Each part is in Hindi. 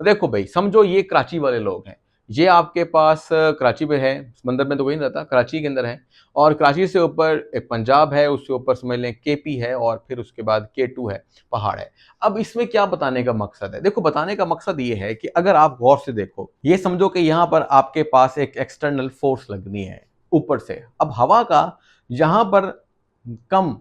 देखो भाई, समझो ये कराची वाले लोग हैं, ये आपके पास कराची में है, समंदर में तो कोई नहीं रहता, कराची के अंदर है, और कराची से ऊपर एक पंजाब है, उसके ऊपर समझ लें केपी है, और फिर उसके बाद K2 है, पहाड़ है। अब इसमें क्या बताने का मकसद है? देखो, बताने का मकसद ये है कि अगर आप गौर से देखो, ये समझो कि यहाँ पर आपके पास एक एक्सटर्नल फोर्स लगनी है ऊपर से। अब हवा का यहाँ पर कम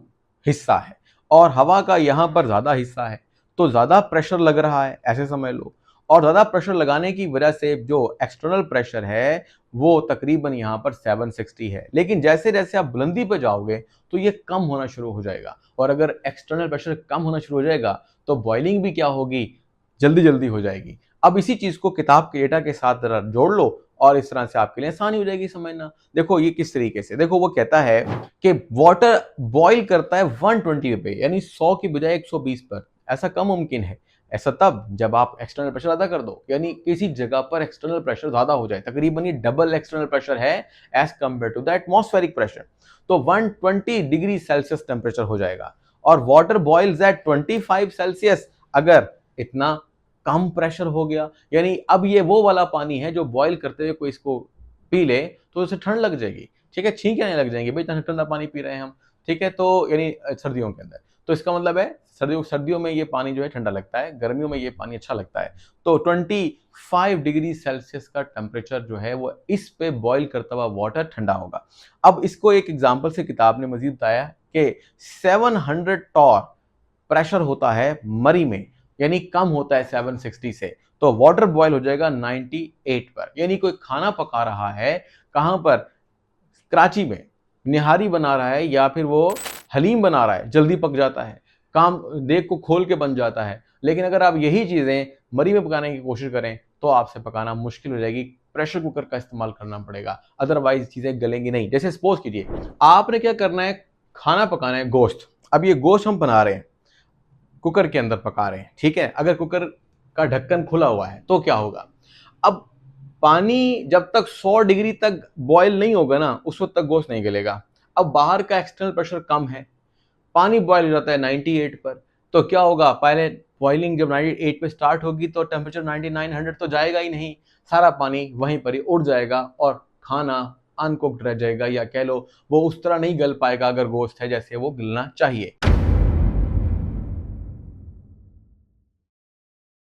हिस्सा है और हवा का यहाँ पर ज्यादा हिस्सा है, तो ज्यादा प्रेशर लग रहा है, ऐसे समझ लो। और ज्यादा प्रेशर लगाने की वजह से जो एक्सटर्नल प्रेशर है वो तकरीबन यहाँ पर 760 है, लेकिन जैसे जैसे आप बुलंदी पर जाओगे तो ये कम होना शुरू हो जाएगा, और अगर एक्सटर्नल प्रेशर कम होना शुरू हो जाएगा तो बॉइलिंग भी क्या होगी, जल्दी जल्दी हो जाएगी। अब इसी चीज को किताब के डेटा के साथ जरा जोड़ लो और इस तरह से आपके लिए आसानी हो जाएगी समझना। देखो ये किस तरीके से, देखो वो कहता है कि वाटर बॉईल करता है 120 पे, यानी 100 की बजाय 120 पर। ऐसा कम मुमकिन है। ऐसा तब जब आप एक्सटर्नल प्रेशर ज्यादा कर दो, यानी किसी जगह पर एक्सटर्नल प्रेशर ज्यादा हो जाए, तकरीबन ये डबल एक्सटर्नल प्रेशर है as compare to the atmospheric pressure, तो 120 डिग्री सेल्सियस टेम्परेचर हो जाएगा। और वाटर बॉइल्स एट 25 सेल्सियस अगर इतना कम प्रेशर हो गया, यानी अब ये वो वाला पानी है जो बॉईल करते हुए कोई इसको पी ले तो उसे ठंड लग जाएगी, ठीक है, छींके आने लग जाएंगे भाई, इतना ठंडा पानी पी रहे हैं हम, ठीक है, तो यानी सर्दियों के अंदर, तो इसका मतलब है सर्दियों में ये पानी जो है ठंडा लगता है, गर्मियों में ये पानी अच्छा लगता है। तो 25 डिग्री सेल्सियस का टेम्परेचर जो है वो इस पे बॉईल करता हुआ वाटर ठंडा होगा। अब इसको एक एग्जाम्पल से किताब ने मजीद बताया कि 700 टॉर प्रेशर होता है मरी में, यानी कम होता है 760 से, तो वाटर बॉयल हो जाएगा 98 पर। यानी कोई खाना पका रहा है कहां पर, कराची में, निहारी बना रहा है या फिर वो हलीम बना रहा है, जल्दी पक जाता है, काम देख को खोल के बन जाता है। लेकिन अगर आप यही चीजें मरी में पकाने की कोशिश करें तो आपसे पकाना मुश्किल हो जाएगी, प्रेशर कुकर का इस्तेमाल करना पड़ेगा, अदरवाइज चीजें गलेंगी नहीं। जैसे सपोज कीजिए आपने क्या करना है, खाना पकाना है, गोश्त। अब ये गोश्त हम बना रहे हैं, कुकर के अंदर पका रहे हैं, ठीक है, अगर कुकर का ढक्कन खुला हुआ है तो क्या होगा, अब पानी जब तक 100 डिग्री तक बॉयल नहीं होगा ना उस वक्त तक गोश्त नहीं गलेगा। अब बाहर का एक्सटर्नल प्रेशर कम है, पानी बॉयल हो जाता है 98 पर, तो क्या होगा, पहले बॉइलिंग जब 98 पे स्टार्ट होगी तो टेम्परेचर 9900 तो जाएगा ही नहीं, सारा पानी वहीं पर ही उड़ जाएगा और खाना अनकुक्ड रह जाएगा, या कह लो वो उस तरह नहीं गल पाएगा अगर गोश्त है जैसे वो गलना चाहिए।